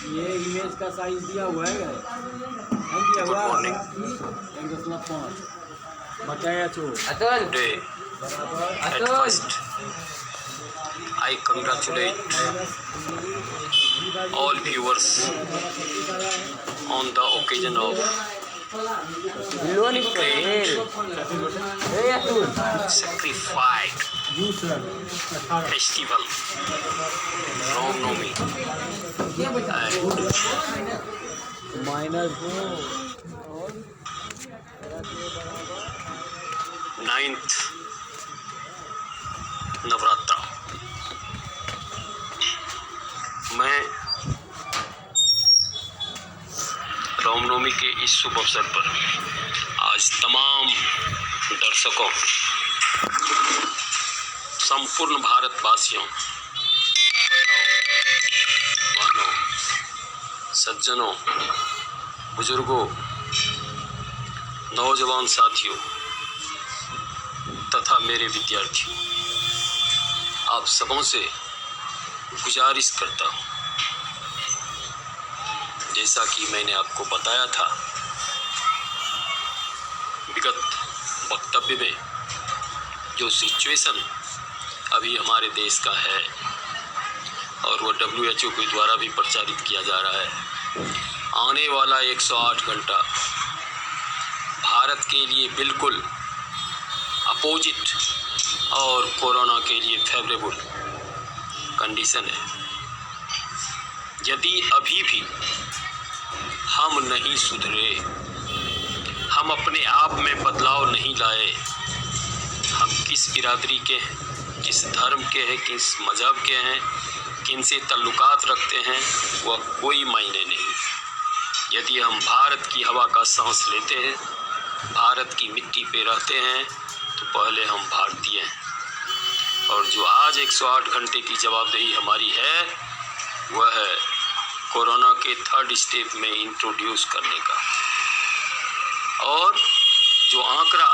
ये इमेज का साइज दिया हुआ है दिया हुआ है 10.5 बताया तो Today, at first, I congratulate all viewers on the occasion of sacrificed festival, Ram Navami, and minus 9th Navratra. मैं रामनवमी के इस शुभ अवसर पर आज तमाम दर्शकों, संपूर्ण भारतवासियों, बहनों, सज्जनों, बुजुर्गों, नौजवान साथियों तथा मेरे विद्यार्थियों, आप सबों से गुजारिश करता हूँ, जैसा कि मैंने आपको बताया था विगत वक्तव्य में, जो सिचुएशन अभी हमारे देश का है और वो WHO के द्वारा भी प्रचारित किया जा रहा है, आने वाला 108 घंटा भारत के लिए बिल्कुल अपोजिट और कोरोना के लिए फेवरेबल कंडीशन है। यदि अभी भी हम नहीं सुधरे, हम अपने आप में बदलाव नहीं लाए, हम किस बिरादरी के हैं, किस धर्म के हैं, किस मज़हब के हैं, किन से ताल्लुकात रखते हैं, वह कोई मायने नहीं। यदि हम भारत की हवा का सांस लेते हैं, भारत की मिट्टी पे रहते हैं, तो पहले हम भारतीय हैं। और जो आज 108 घंटे की जवाबदेही हमारी है, वह है कोरोना के 3rd स्टेप में इंट्रोड्यूस करने का। और जो आंकड़ा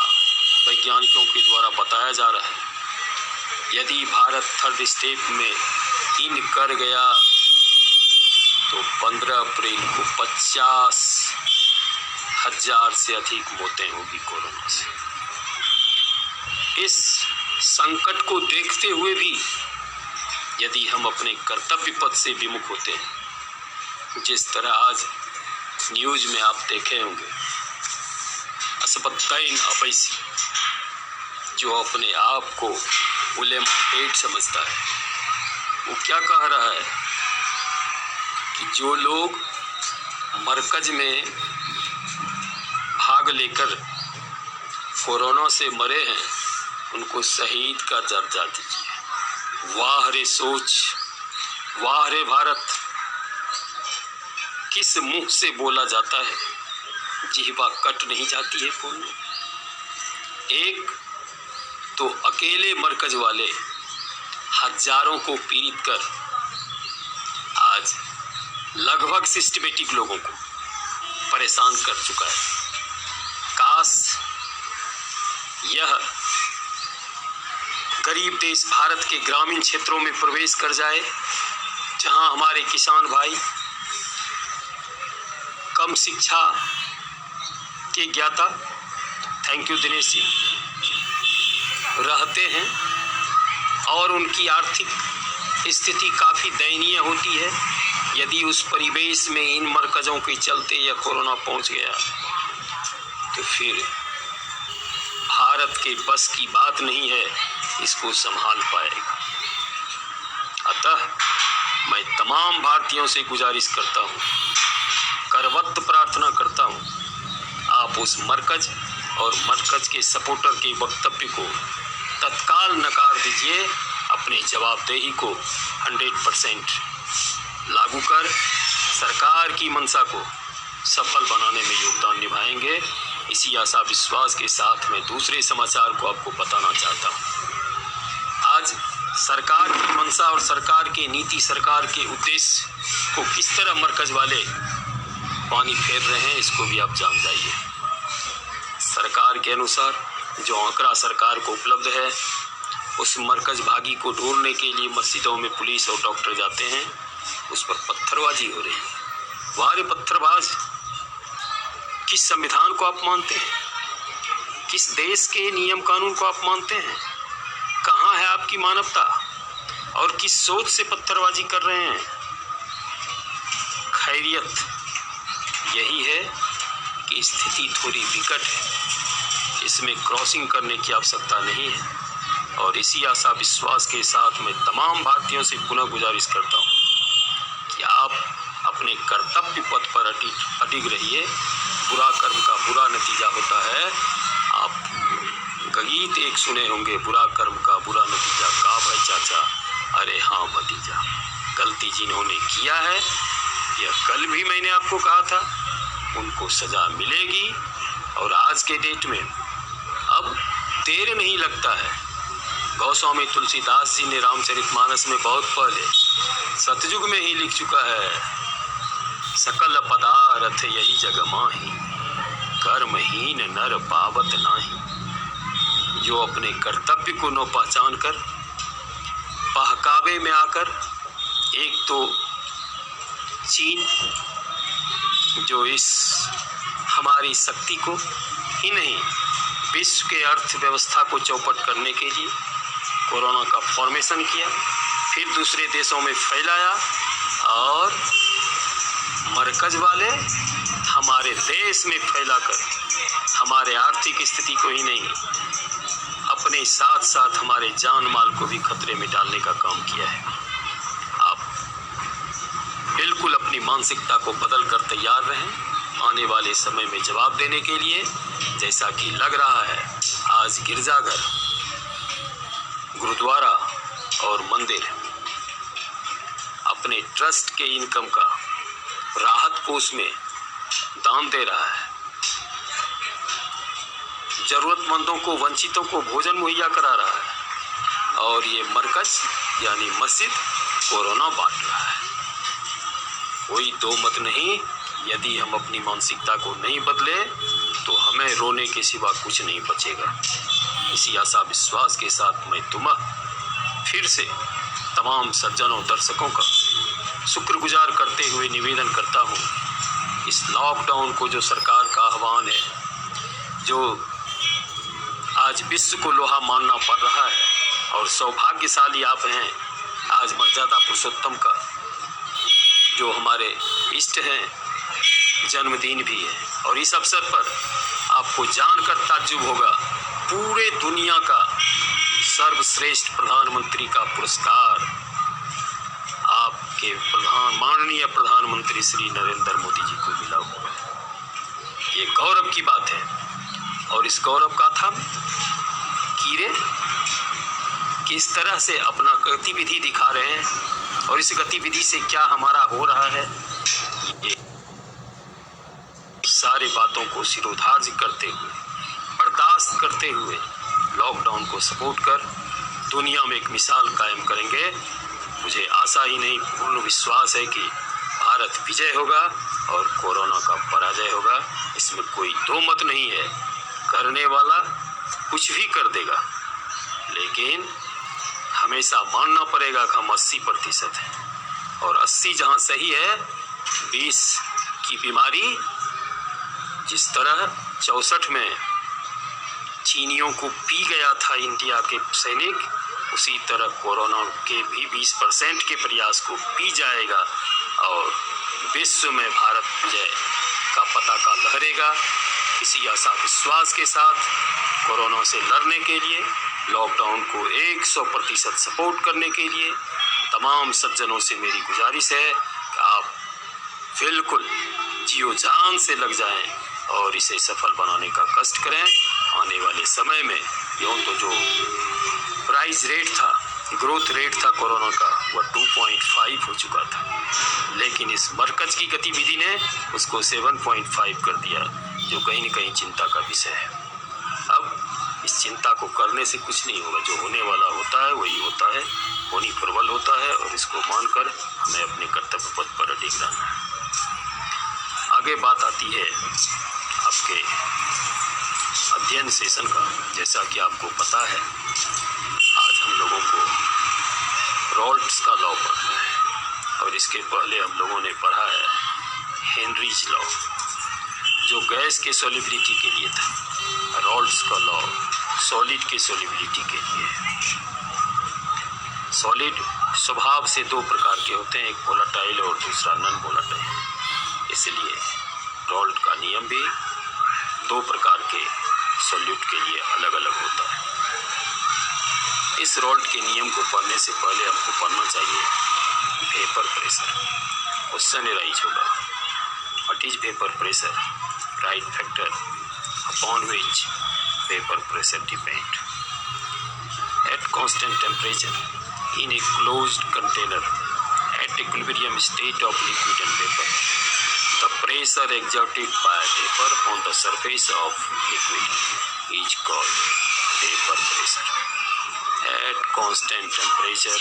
वैज्ञानिकों के द्वारा बताया जा रहा है, यदि भारत 3rd स्टेप में इन कर गया तो 15 अप्रैल को 50,000 से अधिक मौतें होगी कोरोना से। इस संकट को देखते हुए भी यदि हम अपने कर्तव्य पथ से विमुख होते हैं, जिस तरह आज न्यूज़ में आप देखे होंगे, असबत्तैन अवैसी जो अपने आप को उलेमा पेट समझता है, वो क्या कह रहा है कि जो लोग मरकज में भाग लेकर कोरोना से मरे हैं, उनको शहीद का दर्जा दीजिए। वाह रे सोच, वाह रे भारत, किस मुंह से बोला जाता है, जिह्वा कट नहीं जाती है बोलने। एक तो अकेले मरकज वाले हजारों को पीड़ित कर आज लगभग सिस्टमेटिक लोगों को परेशान कर चुका है। काश यह गरीब देश भारत के ग्रामीण क्षेत्रों में प्रवेश कर जाए, जहां हमारे किसान भाई कम शिक्षा के ज्ञाता, थैंक यू दिनेश जी, रहते हैं और उनकी आर्थिक स्थिति काफ़ी दयनीय होती है। यदि उस परिवेश में इन मरकज़ों के चलते या कोरोना पहुंच गया तो फिर भारत के बस की बात नहीं है इसको संभाल पाएगा। अतः मैं तमाम भारतीयों से गुजारिश करता हूँ, करवत्त प्रार्थना करता हूँ, आप उस मरकज और मरकज के सपोर्टर के वक्तव्य को तत्काल नकार दीजिए, अपने जवाबदेही को 100% लागू कर सरकार की मंशा को सफल बनाने में योगदान निभाएंगे। इसी आशा विश्वास के साथ मैं दूसरे समाचार को आपको बताना चाहता हूँ। आज सरकार की मंशा और सरकार के नीति, सरकार के उद्देश्य को किस तरह मरकज वाले पानी फेर रहे हैं, इसको भी आप जान जाइए। सरकार के अनुसार जो आंकड़ा सरकार को उपलब्ध है, उस मरकज भागी को ढूंढने के लिए मस्जिदों में पुलिस और डॉक्टर जाते हैं, उस पर पत्थरबाजी हो रही है। वारे पत्थरबाज, किस संविधान को आप मानते हैं? किस देश के नियम कानून को आप मानते हैं? कहाँ है आपकी मानवता? और किस सोच से पत्थरबाजी कर रहे हैं? खैरियत यही है कि स्थिति थोड़ी विकट है, इसमें क्रॉसिंग करने की आवश्यकता नहीं है। और इसी आशा विश्वास के साथ मैं तमाम भारतीयों से पुनः गुजारिश करता हूँ कि आप अपने कर्तव्य पथ पर अडिग रहिए। बुरा कर्म का बुरा नतीजा होता है। आप गीत एक सुने होंगे, बुरा कर्म का बुरा नतीजा का भाई चाचा, अरे हाँ भतीजा। गलती जिन्होंने किया है, यह कल भी मैंने आपको कहा था, उनको सजा मिलेगी। और आज के डेट में अब देर नहीं लगता है। गोस्वामी तुलसीदास जी ने रामचरितमानस में बहुत पहले सतयुग में ही लिख चुका है, सकल पदार्थ यही जग माही, कर्महीन नर पावत नाही। जो अपने कर्तव्य को न पहचान कर बहकावे में आकर, एक तो चीन जो इस हमारी शक्ति को ही नहीं विश्व के अर्थव्यवस्था को चौपट करने के लिए कोरोना का फॉर्मेशन किया, फिर दूसरे देशों में फैलाया, और मरकज वाले हमारे देश में फैलाकर हमारे आर्थिक स्थिति को ही नहीं, अपने साथ साथ हमारे जान माल को भी खतरे में डालने का काम किया है। आप बिल्कुल अपनी मानसिकता को बदल कर तैयार रहें आने वाले समय में जवाब देने के लिए। जैसा कि लग रहा है आज गिरजाघर, गुरुद्वारा और मंदिर अपने ट्रस्ट के इनकम का राहत कोष में दान दे रहा है, जरूरतमंदों को, वंचितों को भोजन मुहैया करा रहा है, और ये मरकज यानी मस्जिद कोरोना बांट रहा है। कोई दो मत नहीं, यदि हम अपनी मानसिकता को नहीं बदले तो हमें रोने के सिवा कुछ नहीं बचेगा। इसी आशा विश्वास के साथ मैं तुम्हें फिर से तमाम सज्जनों दर्शकों का शुक्रगुजार करते हुए निवेदन करता हूँ, इस लॉकडाउन को जो सरकार का आह्वान है, जो आज विश्व को लोहा मानना पड़ रहा है, और सौभाग्यशाली आप हैं, आज मर्यादा पुरुषोत्तम का जो हमारे इष्ट हैं जन्मदिन भी है। और इस अवसर पर आपको जानकर ताज्जुब होगा, पूरे दुनिया का सर्वश्रेष्ठ प्रधानमंत्री का पुरस्कार आपके माननीय प्रधानमंत्री श्री नरेंद्र मोदी जी को मिला हुआ है। ये गौरव की बात है। और इस गौरव का था कीरे किस तरह से अपना गतिविधि दिखा रहे हैं, और इस गतिविधि से क्या हमारा हो रहा है, ये सारी बातों को सिरोधार्य करते हुए, बर्दाश्त करते हुए लॉकडाउन को सपोर्ट कर दुनिया में एक मिसाल कायम करेंगे। मुझे आशा ही नहीं, पूर्ण विश्वास है कि भारत विजय होगा और कोरोना का पराजय होगा। इसमें कोई दो मत नहीं है। करने वाला कुछ भी कर देगा, लेकिन हमेशा मानना पड़ेगा कि हम 80% हैं, और 80 जहाँ सही है, 20 की बीमारी जिस तरह 64 में चीनियों को पी गया था इंडिया के सैनिक, उसी तरह कोरोना के भी 20% के प्रयास को पी जाएगा, और विश्व में भारत विजय का पताका लहरेगा। इसी आशा विश्वास के साथ कोरोना से लड़ने के लिए, लॉकडाउन को 100% सपोर्ट करने के लिए तमाम सज्जनों से मेरी गुजारिश है कि आप बिल्कुल जियो जान से लग जाएं और इसे सफल बनाने का कष्ट करें। आने वाले समय में यूँ तो जो प्राइस रेट था, ग्रोथ रेट था कोरोना का, वह 2.5 हो चुका था, लेकिन इस मरकज की गतिविधि ने उसको 7.5 कर दिया, जो कहीं न कहीं चिंता का विषय है। अब इस चिंता को करने से कुछ नहीं होगा, जो होने वाला होता है वही होता है, होनी प्रबल होता है, और इसको मानकर हमें अपने कर्तव्य पथ पर अडिग रहना है। आगे बात आती है आपके अध्ययन सेशन का। जैसा कि आपको पता है, आज हम लोगों को रॉल्ट्स का लॉ पढ़ना है, और इसके पहले हम लोगों ने पढ़ा है हेनरीज लॉ जो गैस के सॉल्युबिलिटी के लिए था, रॉल्स का लॉ सॉलिड के सॉल्युबिलिटी के लिए। सॉलिड स्वभाव से दो प्रकार के होते हैं, एक वोलेटाइल और दूसरा नॉन वोलेटाइल। इसलिए रॉल्ट का नियम भी दो प्रकार के सॉल्यूट के लिए अलग अलग होता है। इस रॉल्ट के नियम को पढ़ने से पहले हमको पढ़ना चाहिए वेपर प्रेशर। क्वेश्चन एराइज होगा, what is vapour pressure? Right factor upon which vapour pressure depend. At constant temperature in a closed container at equilibrium state of liquid and vapor, the pressure exerted by vapor on the surface of liquid is called vapor pressure. At constant temperature,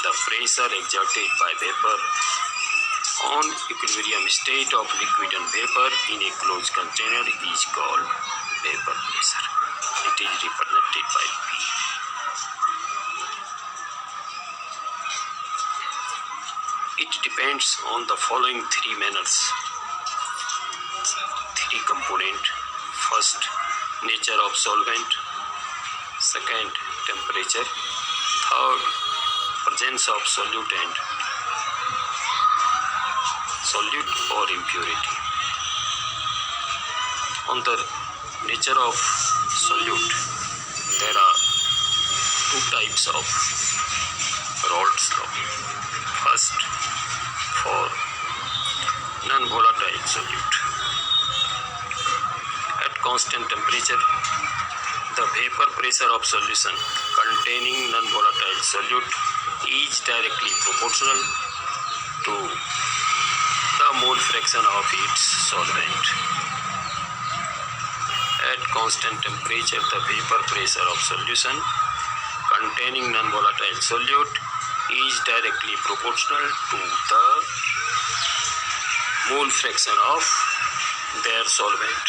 the pressure exerted by vapor on equilibrium state of liquid and vapor in a closed container is called vapor pressure. It is represented by P. It depends on the following three manners, three component. First, nature of solvent. Second, temperature. Third, presence of solute and solute or impurity. On the nature of solute, there are two types of Raoult's law. First, for non-volatile solute. At constant temperature, the vapor pressure of solution containing non-volatile solute is directly proportional to the mole fraction of its solvent. At constant temperature, the vapor pressure of solution containing non-volatile solute is directly proportional to the mole fraction of their solvent.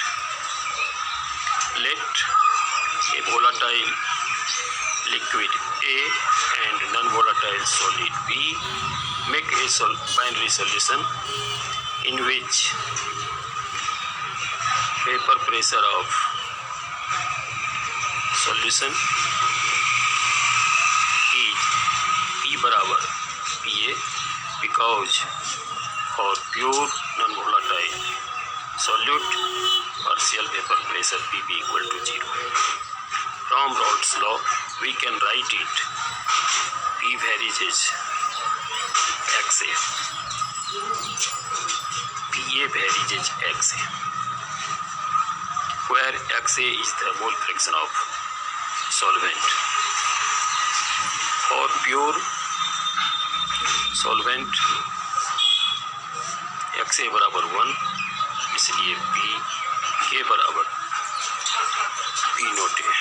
Let a volatile liquid A and non-volatile solid B make a binary solution in which vapor pressure of solution is P बराबर PA, because for pure non-volatile solute partial vapor pressure PB equal to 0. From Raoult's law we can write it P varies is XA, PA varies is XA, where XA is the mole fraction of solvent. For pure solvent XA बराबर 1, इसलिए P के बराबर P note है.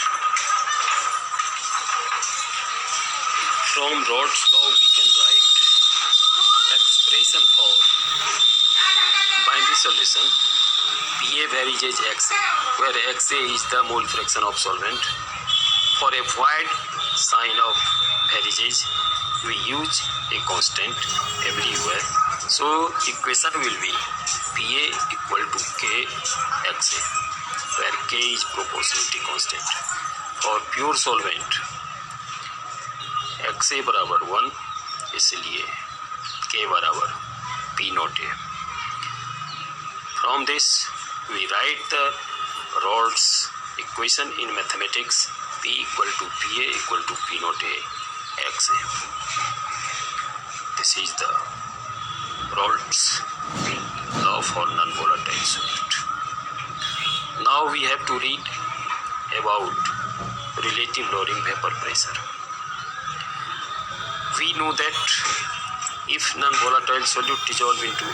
From Raoult's law we can write expression for binary solution PA varies as XA, where XA is the mole fraction of solvent. For a wide sign of varieties, we use a constant everywhere. So equation will be PA equal to K XA, where K is proportionality constant. For pure solvent, XA बराबर 1, इसलिए K बराबर P note है. From this, we write the Raoult's equation in mathematics. P equal to PA equal to P naught A XA. This is the Raoult's law for non-volatile solute. Now we have to read about relative lowering vapor pressure. We know that if non-volatile solute dissolve into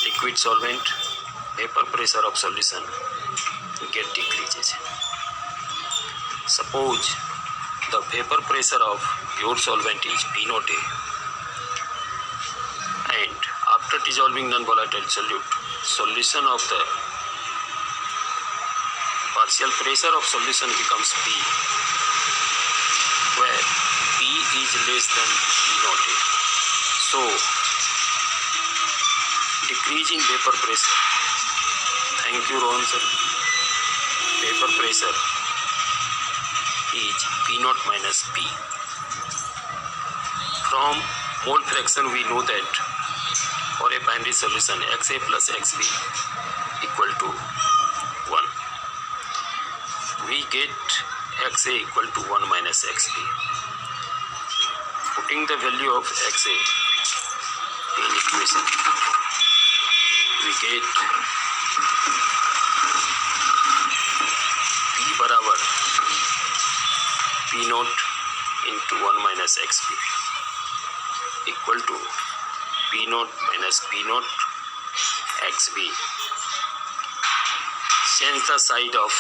liquid solvent, vapor pressure of solution get decreases. Suppose the vapor pressure of pure solvent is P naught A, and after dissolving non-volatile solute, solution of the partial pressure of solution becomes P, where P is less than P naught A. So decrease in vapor pressure. Thank you, Rohan sir. Vapor pressure is P naught minus P. From mole fraction we know that for a binary solution XA plus XB equal to 1. We get XA equal to 1 minus XB. Putting the value of XA in equation, we get P बराबर P naught into 1 minus XB equal to P naught minus P naught XB. Change the side of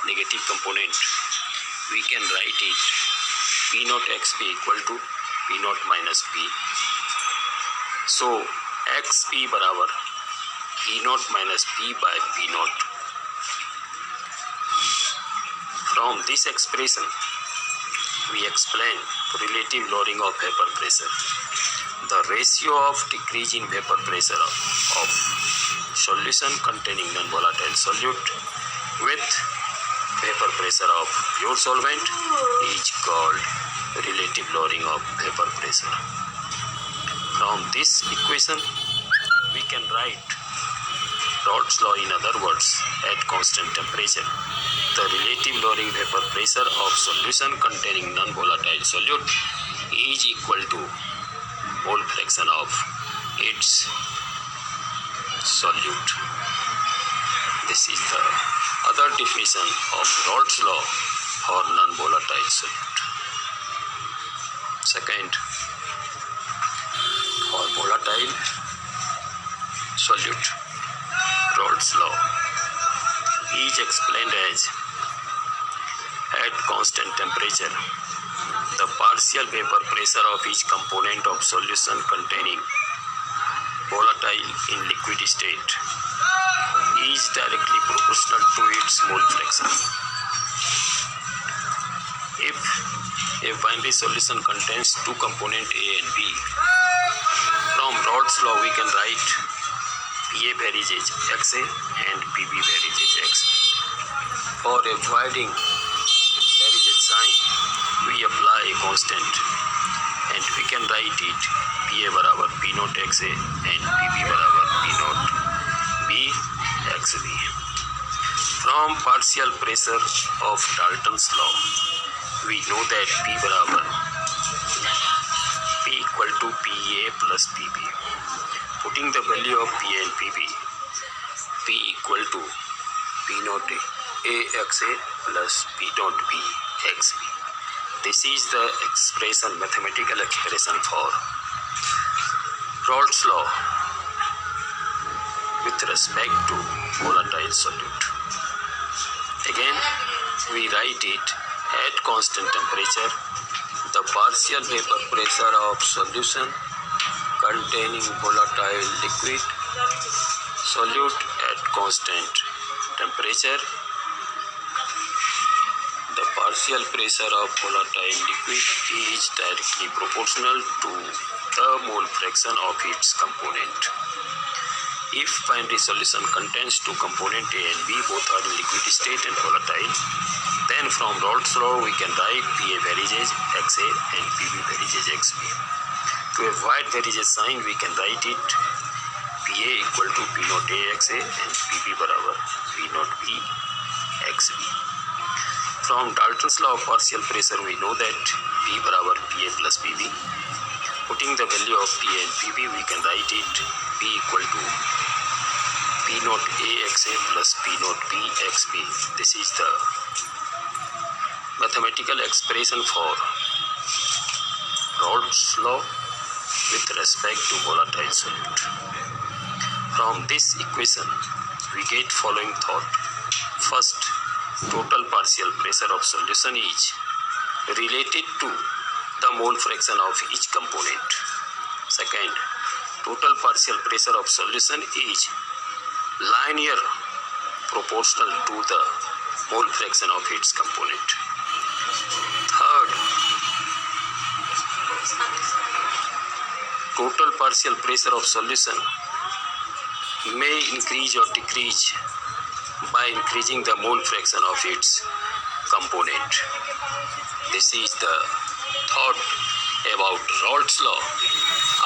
negative component. We can write it P naught XB equal to P naught minus P. So XP बराबर P naught minus P by P naught. From this expression, we explain relative lowering of vapor pressure. The ratio of decrease in vapor pressure of solution containing non-volatile solute with vapor pressure of pure solvent is called relative lowering of vapor pressure. From this equation, we can write Raoult's law, in other words, at constant temperature. The relative lowering vapor pressure of solution containing non-volatile solute is equal to mole fraction of its solute. This is the other definition of Raoult's law for non-volatile solute. Second, for volatile solute, Raoult's law is explained as at constant temperature, the partial vapor pressure of each component of solution containing volatile in liquid state is directly proportional to its mole fraction. If a binary solution contains two components A and B, from Raoult's law we can write PA varies as XA and PB varies as X. For avoiding varies sign, we apply a constant and we can write it PA बराबर P naught XA and PB बराबर P naught B XB. From partial pressure of Dalton's law, we know that P बराबर P equal to PA plus PB. Putting the value of PA and PB, P equal to P naught AXA plus P naught B XB. This is the mathematical expression for Raoult's law with respect to volatile solute. Again, we write it at constant temperature, the partial vapor pressure of solution containing volatile liquid solute at constant temperature. The partial pressure of volatile liquid is directly proportional to the mole fraction of its component. If binary solution contains two components A and B, both are in liquid state and volatile, then from Raoult's law we can write PA varies as XA and PB varies as XB. To avoid varies sign, we can write it PA equal to P naught A XA and PB बराबर P naught B XB. From Dalton's law of partial pressure, we know that P बराबर PA plus PB. Putting the value of PA and PB, we can write it P equal to P naught A XA plus P naught B XB. This is the mathematical expression for Raoult's law with respect to volatile solute. From this equation, we get following thought. First, total partial pressure of solution is related to the mole fraction of each component. Second, total partial pressure of solution is linear proportional to the mole fraction of its component. Third, total partial pressure of solution may increase or decrease by increasing the mole fraction of its component. This is the thought about Raoult's law.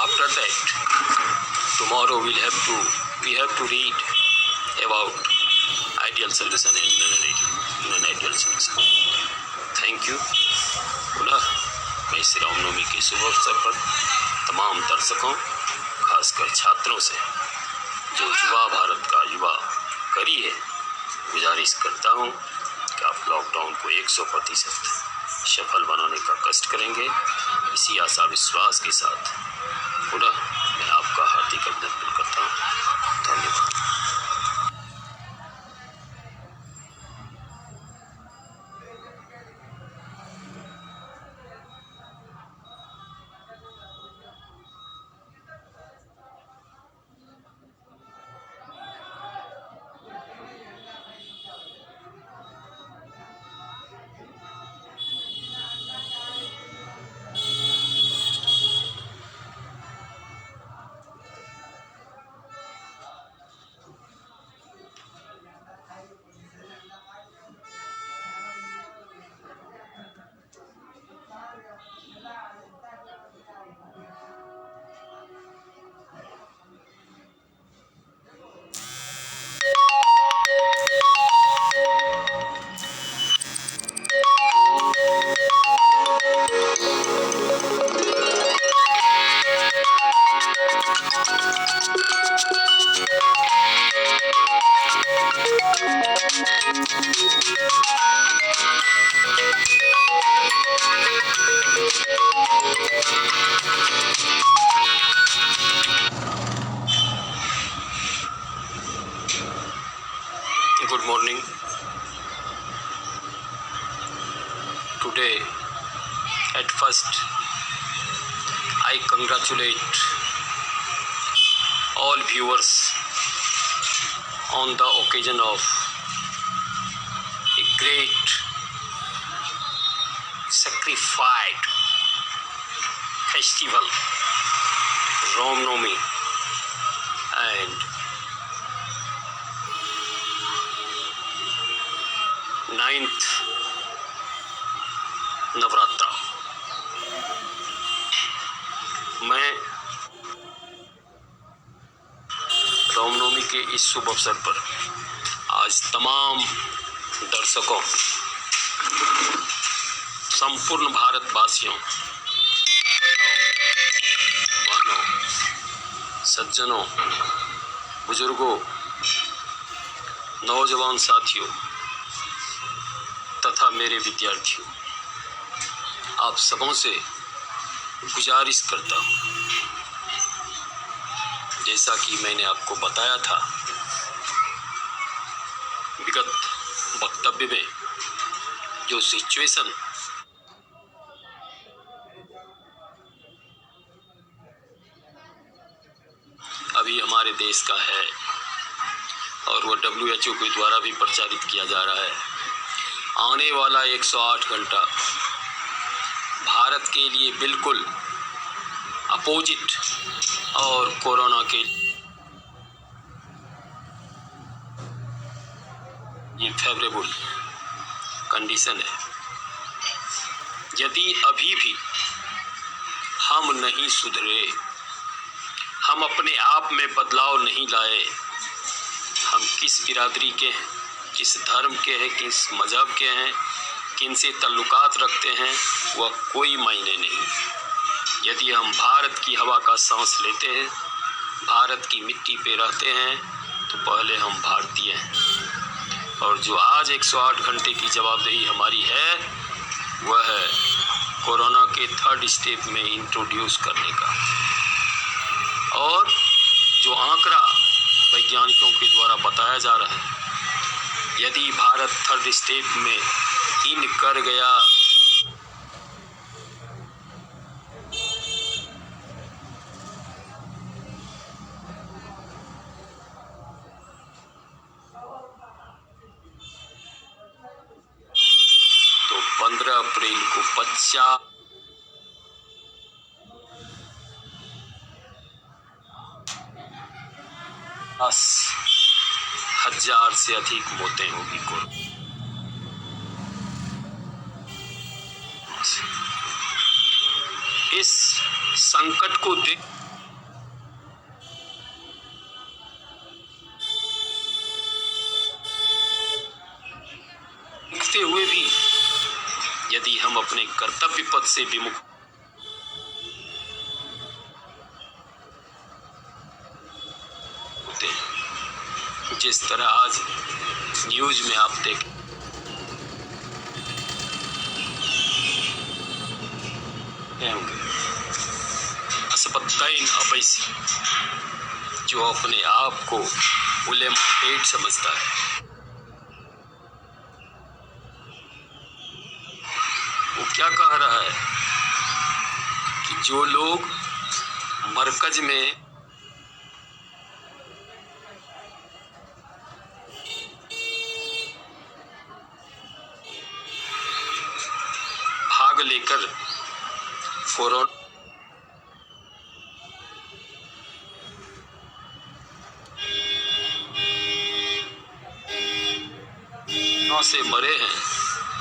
After that, tomorrow we have to read about ideal solution and non-ideal solution. Thank you. पुनः मैं इस रामनवमी के शुभ अवसर पर तमाम दर्शकों, खासकर छात्रों से जो युवा भारत का युवा करी है, गुजारिश करता हूँ कि आप लॉकडाउन को 100% सफल बनाने का कष्ट करेंगे। इसी आशा विश्वास के साथ पुनः मैं आपका हार्दिक अभिनंदन करता हूँ। धन्यवाद। Good morning. Today, at first, I congratulate all viewers on the occasion of a great sacrificed festival, Ramnavami, and 9th Navratra. मैं रामनवमी के इस शुभ अवसर पर आज तमाम दर्शकों, संपूर्ण भारतवासियों, बहनों, सज्जनों, बुजुर्गों, नौजवान साथियों तथा मेरे विद्यार्थियों, आप सबों से गुजारिश करता हूँ, जैसा कि मैंने आपको बताया था विगत वक्तव्य में, जो सिचुएशन अभी हमारे देश का है और वो WHO के द्वारा भी प्रचारित किया जा रहा है, आने वाला 108 घंटा भारत के लिए बिल्कुल अपोजिट और कोरोना के ये फेवरेबल कंडीशन है। यदि अभी भी हम नहीं सुधरे, हम अपने आप में बदलाव नहीं लाए, हम किस बिरादरी के हैं, किस धर्म के हैं, किस मजहब के हैं, किन से ताल्लुकात रखते हैं, वह कोई मायने नहीं। यदि हम भारत की हवा का सांस लेते हैं, भारत की मिट्टी पे रहते हैं, तो पहले हम भारतीय हैं। और जो आज 108 घंटे की जवाबदेही हमारी है, वह है कोरोना के 3rd स्टेप में इंट्रोड्यूस करने का। और जो आंकड़ा वैज्ञानिकों के द्वारा बताया जा रहा है, यदि भारत 3rd स्टेप में इन कर गया तो 15 अप्रैल को 50 15 1000 से अधिक मौतें होगी कोरोना। इस संकट को देखते हुए भी यदि हम अपने कर्तव्य पथ से विमुख होते हैं, जिस तरह आज न्यूज में आप देखें होंगे असबत्तैन अवैसी, जो अपने आप को उलेमा पेट समझता है, वो क्या कह रहा है कि जो लोग मरकज में भाग लेकर कोरोना से मरे हैं,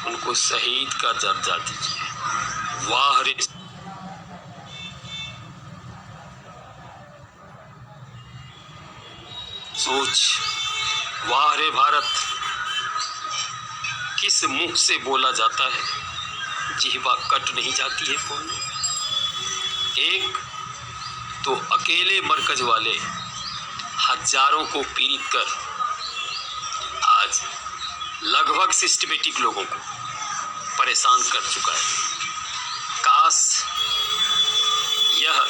उनको शहीद का दर्जा दीजिए। वाह रे सोच, वाह रे भारत, किस मुंह से बोला जाता है, जिह्वा कट नहीं जाती है कौन। एक तो अकेले मरकज वाले हजारों को पीड़ित कर आज लगभग सिस्टमेटिक लोगों को परेशान कर चुका है। काश यह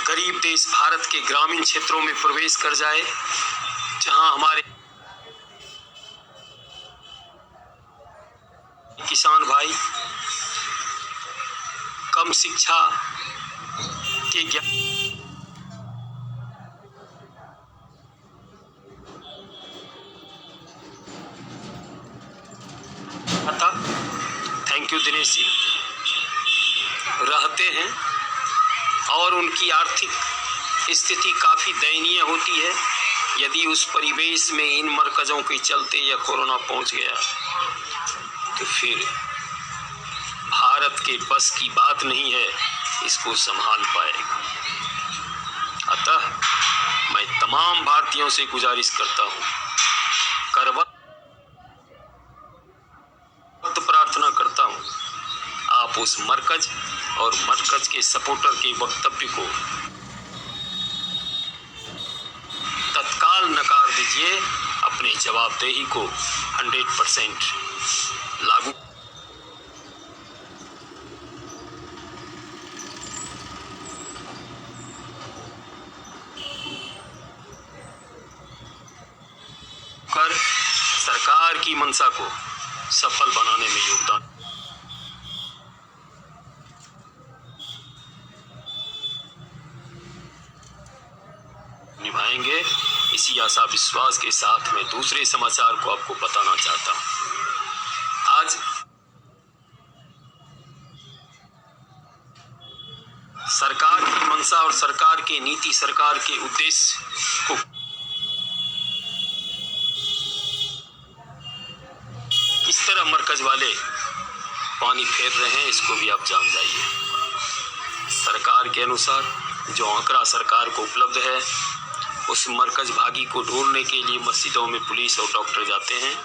गरीब देश भारत के ग्रामीण क्षेत्रों में प्रवेश कर जाए, जहां हमारे किसान भाई कम शिक्षा के ज्ञान थैंक यू दिनेश जी रहते हैं और उनकी आर्थिक स्थिति काफी दयनीय होती है। यदि उस परिवेश में इन मरकजों के चलते या कोरोना पहुंच गया तो फिर भारत के बस की बात नहीं है इसको संभाल पाएगा। अतः मैं तमाम भारतीयों से गुजारिश करता हूं, करवत प्रार्थना करता हूं, आप उस मरकज और मरकज के सपोर्टर के वक्तव्य को तत्काल नकार दीजिए, अपने जवाबदेही को 100% लागू कर सरकार की मंशा को सफल बनाने में योगदान निभाएंगे। इसी आशा विश्वास के साथ मैं दूसरे समाचार को आपको बताना चाहता हूं। आज सरकार की मंशा और सरकार की नीति, सरकार के उद्देश्य को किस तरह मरकज वाले पानी फेर रहे हैं, इसको भी आप जान जाइए। सरकार के अनुसार जो आंकड़ा सरकार को उपलब्ध है, उस मरकज भागी को ढूंढने के लिए मस्जिदों में पुलिस और डॉक्टर जाते हैं,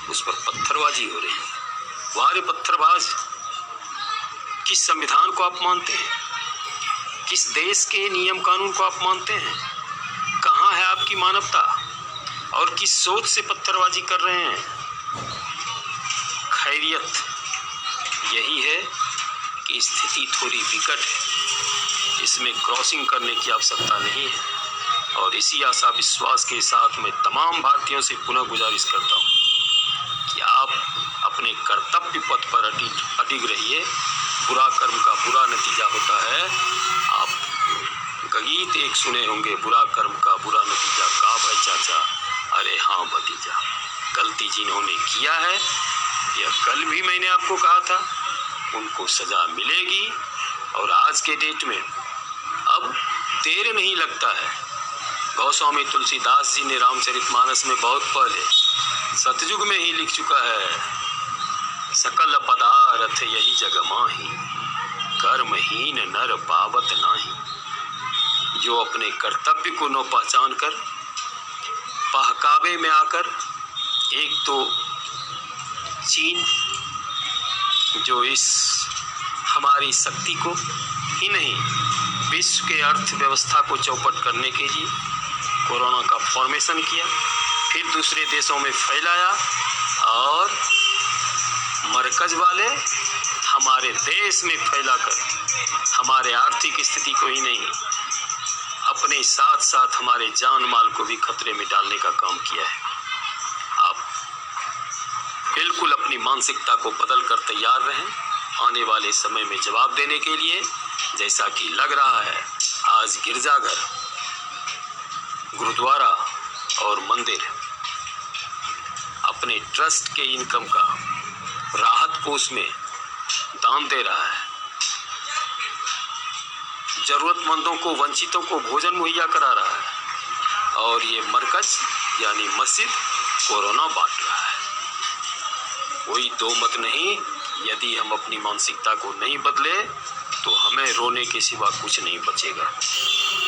उस पर पत्थरबाजी हो रही है। वारे पत्थरबाज, किस संविधान को आप मानते हैं? किस देश के नियम कानून को आप मानते हैं? कहाँ है आपकी मानवता? और किस सोच से पत्थरबाजी कर रहे हैं? खैरियत यही है कि स्थिति थोड़ी विकट है, इसमें क्रॉसिंग करने की आवश्यकता नहीं है। और इसी आशा विश्वास के साथ मैं तमाम भारतीयों से पुनः गुजारिश करता हूँ कि आप अपने कर्तव्य पथ पर अडिग रहिए। बुरा कर्म का बुरा नतीजा होता है। आप गीत एक सुने होंगे, बुरा कर्म का बुरा नतीजा का भाई चाचा, अरे हाँ भतीजा। गलती जिन्होंने किया है, यह कल भी मैंने आपको कहा था, उनको सजा मिलेगी। और आज के डेट में अब देर नहीं लगता है, गोस्वामी तुलसीदास जी ने रामचरितमानस में बहुत पहले सतयुग में ही लिख चुका है, सकल पदार्थ यही जग माही, कर्महीन नर पावत नाही। जो अपने कर्तव्य को न पहचान कर बहकावे में आकर एक तो चीन जो इस हमारी शक्ति को ही नहीं विश्व के अर्थव्यवस्था को चौपट करने के लिए कोरोना का फॉर्मेशन किया, फिर दूसरे देशों में फैलाया और मरकज वाले हमारे देश में फैलाकर हमारे आर्थिक स्थिति को ही नहीं अपने साथ साथ हमारे जान माल को भी खतरे में डालने का काम किया है। आप बिल्कुल अपनी मानसिकता को बदल कर तैयार रहें आने वाले समय में जवाब देने के लिए। जैसा कि लग रहा है आज गिरजाघर, गुरुद्वारा और मंदिर अपने ट्रस्ट के इनकम का राहत कोष में दान दे रहा है, जरूरतमंदों को वंचितों को भोजन मुहैया करा रहा है और ये मरकज यानी मस्जिद कोरोना बांट रहा है। कोई दो मत नहीं, यदि हम अपनी मानसिकता को नहीं बदले तो हमें रोने के सिवा कुछ नहीं बचेगा।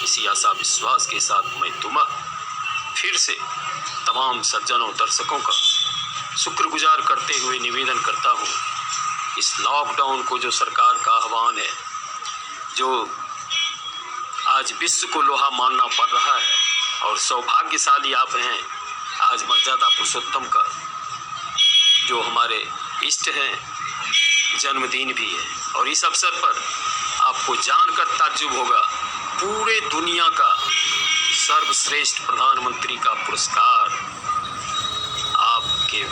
इसी आशा विश्वास के साथ मैं तुम्हें फिर से तमाम सज्जनों दर्शकों का शुक्रगुजार करते हुए निवेदन करता हूँ, इस लॉकडाउन को जो सरकार का आह्वान है, जो आज विश्व को लोहा मानना पड़ रहा है और सौभाग्यशाली आप हैं, आज मर्यादा पुरुषोत्तम का जो हमारे इष्ट हैं जन्मदिन भी है और इस अवसर पर आपको जानकर ताज्जुब होगा पूरे दुनिया का सर्वश्रेष्ठ प्रधानमंत्री का पुरस्कार आपके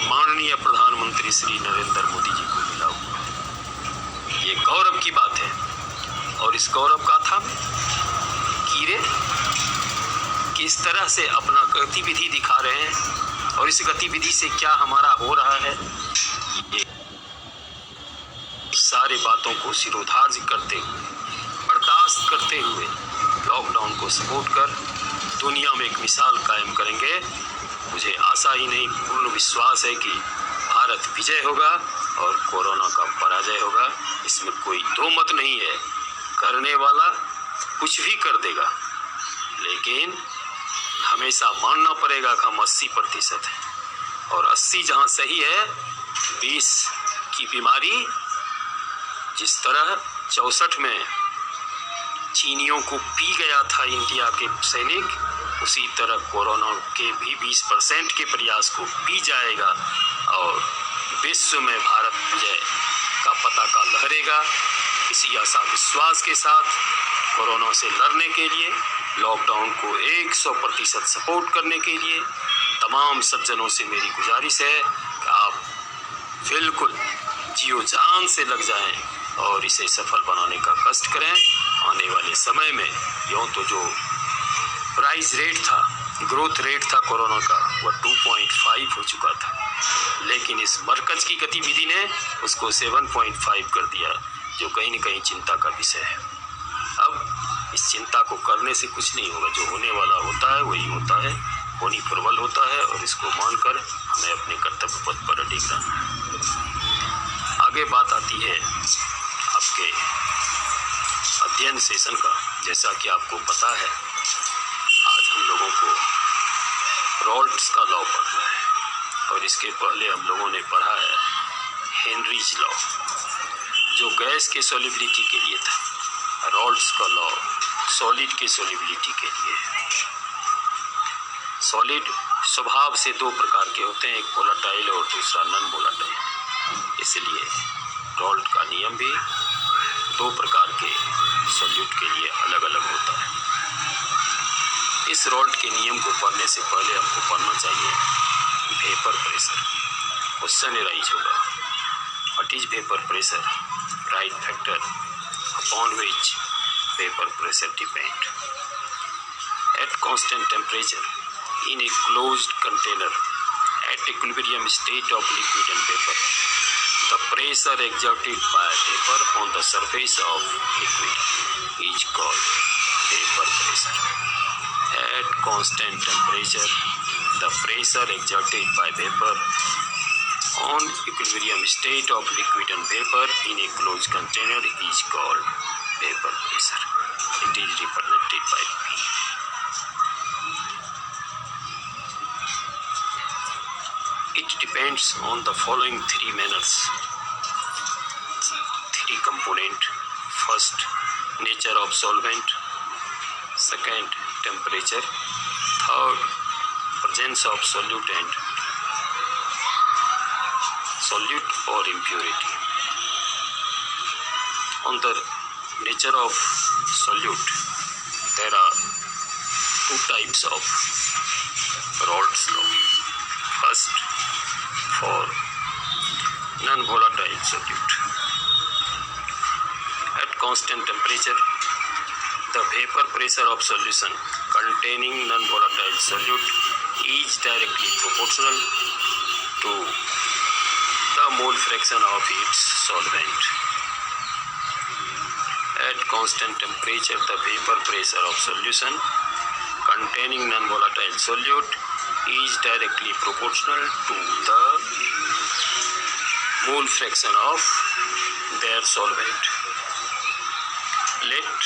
माननीय प्रधानमंत्री श्री नरेंद्र मोदी जी को मिला हुआ। ये गौरव की बात है और इस गौरव गाथा में कीरे किस तरह से अपना गतिविधि दिखा रहे हैं और इस गतिविधि से क्या हमारा हो रहा है, ये सारी बातों को सिरोधार्य करते हुए बर्दाश्त करते हुए लॉकडाउन को सपोर्ट कर दुनिया में एक मिसाल कायम करेंगे। मुझे आशा ही नहीं पूर्ण विश्वास है कि भारत विजय होगा और कोरोना का पराजय होगा। इसमें कोई दो मत नहीं है। करने वाला कुछ भी कर देगा, लेकिन हमेशा मानना पड़ेगा कि हम 80% है और 80 जहाँ सही है, 20 की बीमारी जिस तरह 64 में चीनियों को पी गया था इंडिया के सैनिक, उसी तरह कोरोना के भी 20% के प्रयास को पी जाएगा और विश्व में भारत विजय का पताका लहरेगा। इसी आशा विश्वास के साथ कोरोना से लड़ने के लिए, लॉकडाउन को 100% सपोर्ट करने के लिए तमाम सज्जनों से मेरी गुजारिश है कि आप बिल्कुल जियो जान से लग जाएं और इसे सफल बनाने का कष्ट करें। आने वाले समय में यूँ तो जो प्राइस रेट था, ग्रोथ रेट था कोरोना का, वह 2.5 हो चुका था, लेकिन इस मरकज की गतिविधि ने उसको 7.5 कर दिया, जो कहीं न कहीं चिंता का विषय है। अब इस चिंता को करने से कुछ नहीं होगा, जो होने वाला होता है वही होता है, होनी प्रबल होता है और इसको मानकर हमें अपने कर्तव्य पथ पर अडिग रहना है। आगे बात आती है आपके अध्ययन सेशन का। जैसा कि आपको पता है, आज हम लोगों को रॉल्ट्स का लॉ पढ़ना है और इसके पहले हम लोगों ने पढ़ा है हेनरीज लॉ, जो गैस के सॉल्युबिलिटी के लिए था। रॉल्ट्स का लॉ सॉलिड के सॉल्युबिलिटी के लिए है। सॉलिड स्वभाव से दो प्रकार के होते हैं, एक वोलाटाइल और दूसरा नॉन वोलाटाइल। इसलिए रॉल्ट का नियम भी दो प्रकार के सॉल्यूट के लिए अलग अलग होता है। इस रॉल्ट के नियम को पढ़ने से पहले हमको पढ़ना चाहिए वेपर प्रेशर। क्वेश्चन एराइज होगा, what is vapour pressure, right factor upon which vapour pressure depend. At constant temperature in a closed container at equilibrium state of liquid and vapor, the pressure exerted by vapor on the surface of liquid is called vapor pressure. At constant temperature, the pressure exerted by vapor on equilibrium state of liquid and vapor in a closed container is called vapor pressure. It is represented by P. It depends on the following three manners. Three component. First, nature of solvent. Second, temperature. Third, presence of solute and solute or impurity. On the nature of solute, there are two types of Raoult's law. First, for non-volatile solute. At constant temperature, the vapor pressure of solution containing non-volatile solute is directly proportional to the mole fraction of its solvent. At constant temperature, the vapor pressure of solution containing non-volatile solute is directly proportional to the mole fraction of their solvent. Let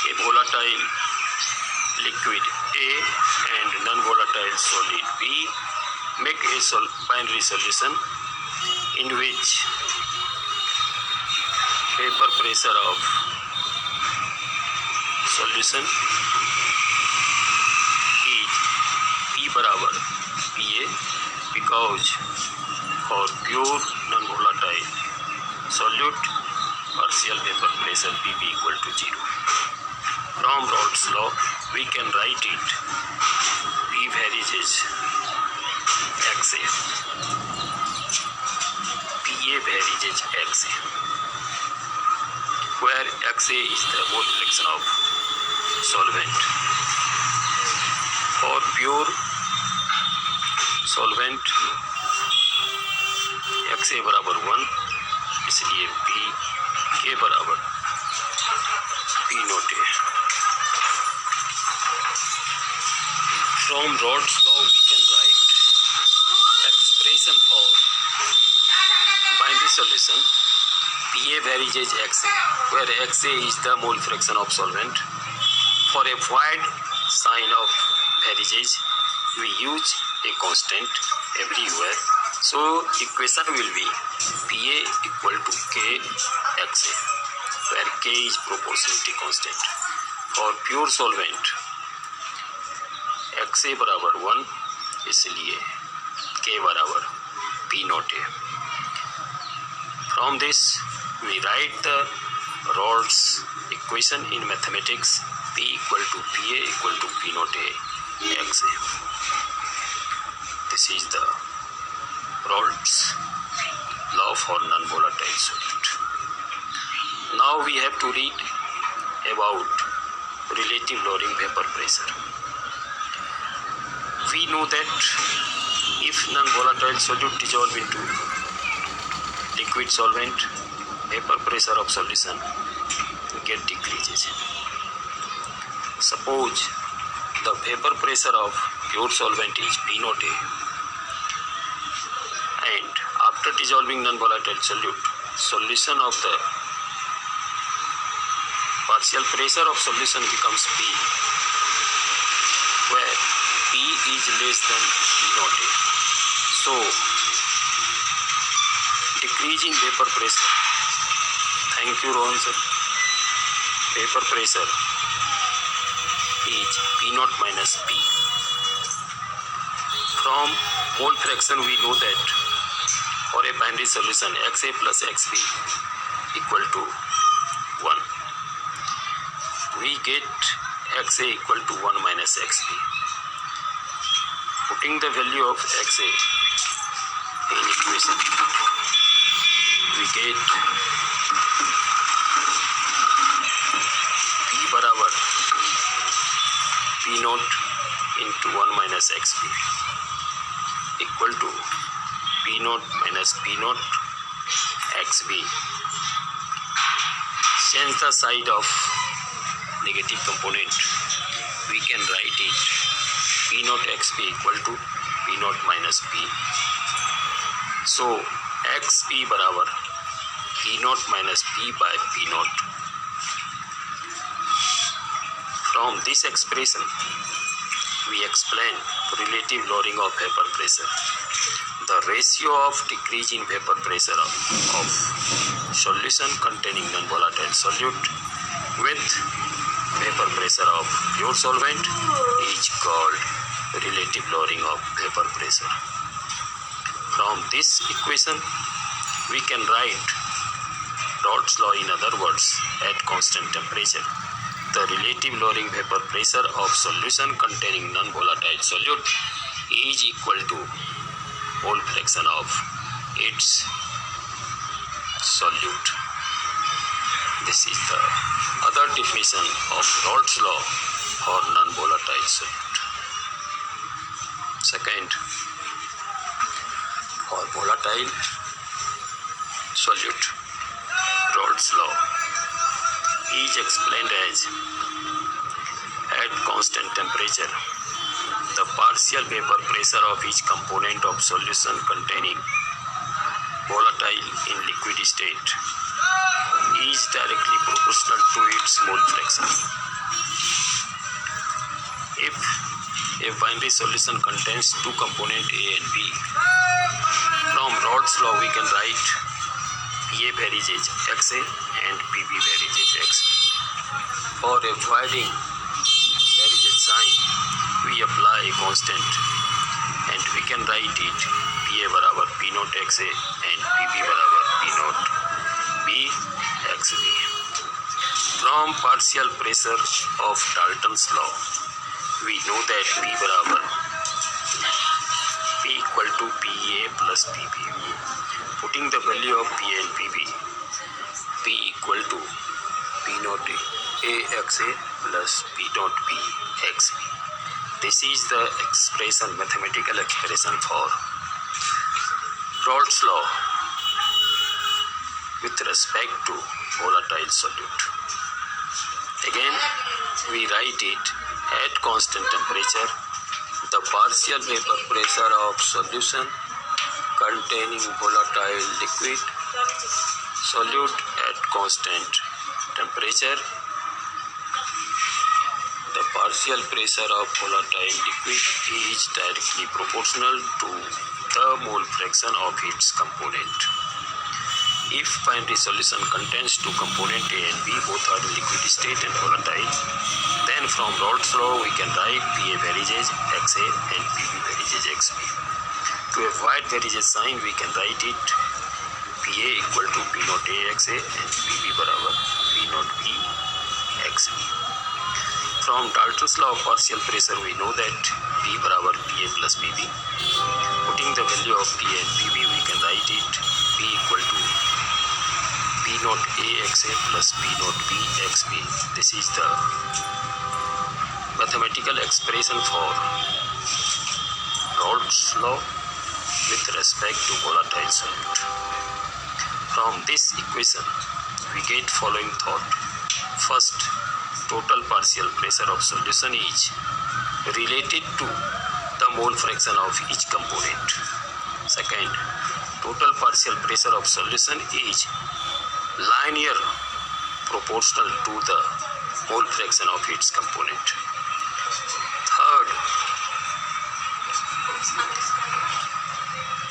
a volatile liquid A and non-volatile solid B make a binary solution in which vapor pressure of solution is P बराबर PA, because for pure non-volatile solute partial vapor pressure Pb equal to 0. From Raoult's law, we can write it P varies is XA, PA varies is XA, where XA is the mole fraction of solvent. For pure solvent XA बराबर 1, इसलिए P K बराबर P note है. From Raoult's law, we can write expression for binary solution PA varies as XA, where XA is the mole fraction of solvent. For a wide sign of varieties, we use a constant everywhere. So equation will be PA equal to K XA, where K is proportionality constant. For pure solvent XA बराबर 1, इसलिए K बराबर P note है. From this we write the Raoult's equation in mathematics. P equal to PA equal to P note है XA. This is the Raoult's law for non-volatile solute. Now we have to read about relative lowering vapor pressure. We know that if non-volatile solute dissolve into liquid solvent, vapor pressure of solution get decreases. Suppose the vapor pressure of pure solvent is P naught A, and after dissolving non-volatile solute, solution of the partial pressure of solution becomes P, where P is less than P naught A. So decrease in vapor pressure. Thank you, Rohan sir. Vapor pressure is P naught minus P. From mole fraction we know that for a binary solution XA plus XB equal to 1. We get XA equal to 1 minus XB. Putting the value of XA in equation, we get P बराबर P naught into 1 minus XB equal to P naught minus P naught XB. Change the side of negative component. We can write it naught xp equal to p naught minus p. So xp बराबर p naught minus p by p naught. From this expression, we explain relative lowering of vapor pressure. The ratio of decrease in vapor pressure of solution containing non-volatile solute with vapor pressure of pure solvent is called relative lowering of vapor pressure. From this equation, we can write Raoult's law. In other words, at constant temperature, the relative lowering vapor pressure of solution containing non-volatile solute is equal to mole fraction of its solute. This is the other definition of Raoult's law for non-volatile solute. Second, for volatile solute, Raoult's law is explained as at constant temperature, the partial vapor pressure of each component of solution containing volatile in liquid state is directly proportional to its mole fraction. If a binary solution contains two components A and B, from Raoult's law we can write PA varies as XA and PB varies as XB. For avoiding varies as sign, we apply a constant and we can write it PA बराबर P naught XA and PB बराबर P naught B XB. From partial pressure of Dalton's law, we know that P बराबर P equal to PA plus PB. Putting the value of PA and PB, P equal to P naught AXA plus P naught B XB. This is the expression, mathematical expression for Raoult's law with respect to volatile solute. Again, we write it at constant temperature, the partial vapor pressure of solution containing volatile liquid solute at constant temperature. The partial pressure of volatile liquid is directly proportional to the mole fraction of its component. If binary solution contains two components A and B, both are in liquid state and volatile, then from Raoult's law we can write PA varies as XA and PB varies as XB. To avoid varies as sign, we can write it PA equal to P naught A XA and PB बराबर P naught B XB. From Dalton's law of partial pressure, we know that P बराबर PA plus PB. Putting the value of PA and PB, we can write it P equal to P naught A XA plus P naught B XB. This is the mathematical expression for Raoult's law with respect to volatile solute. From this equation, we get following thought. First, total partial pressure of solution is related to the mole fraction of each component. Second, total partial pressure of solution is linear proportional to the mole fraction of its component. Third,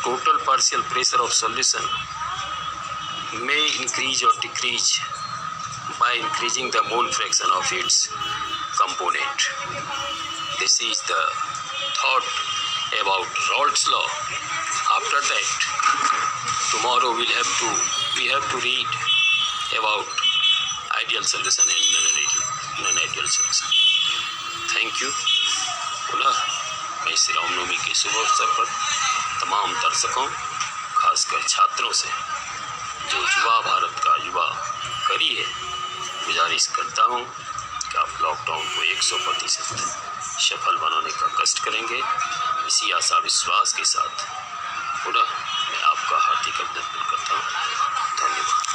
total partial pressure of solution may increase or decrease by increasing the mole fraction of its component. This is the thought about Raoult's law. After that, tomorrow we have to read about ideal solution and non-ideal solution. Thank you. पुनः मैं श्री रामनवमी के शुभ अवसर पर तमाम दर्शकों, खासकर छात्रों से जो युवा भारत का युवा करी है, गुजारिश करता हूँ कि आप लॉकडाउन को 100% सफल बनाने का कष्ट करेंगे। इसी आशा विश्वास के साथ पुनः मैं आपका हार्दिक अभिनंदन करता हूँ। धन्यवाद।